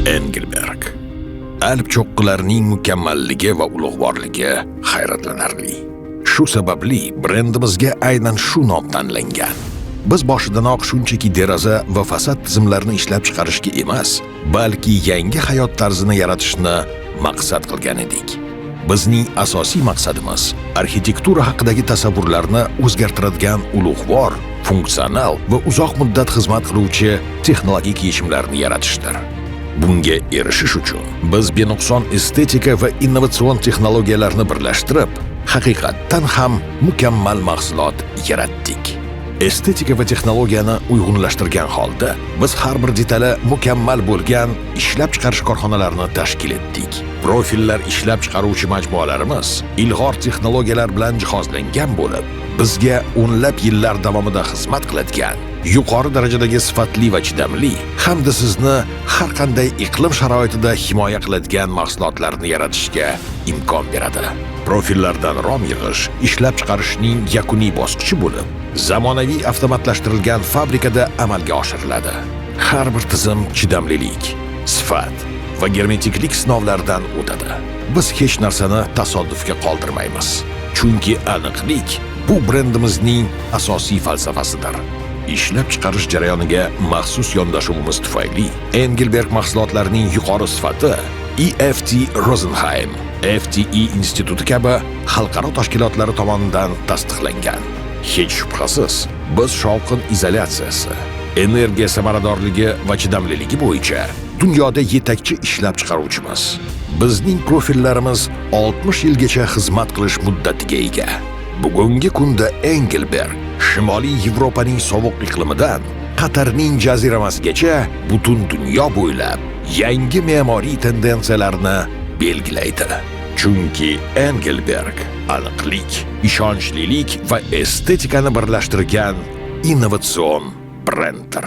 Engelberg. Alp cho'qqilarining mukammalligi va ulug'vorligi hayratlanarli. Shu sababli brendimizga aynan shu nom tanlangan. Biz boshidanoq shunchaki deraza va fasad tizimlarini ishlab chiqarishga emas, balki yangi hayot tarzini yaratishni maqsad qilgan edik. Bizning asosiy maqsadimiz arxitektura haqidagi tasavvurlarni o'zgartiradigan ulug'vor, funksional va uzoq muddat xizmat qiluvchi texnologik yechimlarni yaratishdir. Bunga erishish uchun biz benuqson estetika va innovatsion texnologiyalarni birlashtirib, haqiqatdan ham mukammal mahsulot yaratdik. Estetika va texnologiyani uyg'unlashtirgan holda biz har bir detali mukammal bo'lgan ishlab chiqarish korxonalarini tashkil etdik. Profillar ishlab chiqaruvchi majmualarimiz ilg'or texnologiyalar bilan jihozlangan bo'lib, bizga o'nlab yillar davomida xizmat qiladigan, yuqori darajadagi sifatli va chidamli hamda sizni har qanday iqlim sharoitida himoya qiladigan mahsulotlarni yaratishga imkon beradi. Profillardan rom yig'ish ishlab chiqarishning yakuniy bosqichi bo'lib, zamonaviy avtomatlashtirilgan fabrikada amalga oshiriladi. Har bir tizim chidamlilik, sifat va germetiklik sinovlaridan o'tadi. Biz hech narsani tasodifga qoldirmaymiz. Chunki aniqlik bu brendimizning asosiy falsafasidir. Ishlab chiqarish jarayoniga maxsus yondashuvimiz tufayli Engelberg mahsulotlarining yuqori sifati EFT Rosenheim, FTE instituti kabi xalqaro tashkilotlari tomonidan tasdiqlangan. Hech shubhasiz, biz shovqin izolyatsiyasi, energiya samaradorligi va chidamliligi bo'yicha dunyoda yetakchi ishlab chiqaruvchimiz. Bizning profillarimiz 60 yilgacha xizmat qilish muddatiga ega. Bugungi kunda Engelberg Shimoliy Yevropaning sovuq iqlimidan Qatarning jaziramasigacha butun dunyo bo'ylab yangi me'moriy tendensiyalarni belgilaydi. Chunki Engelberg aniqlik, ishonchlilik va estetikani birlashtirgan innovatsion brenddir.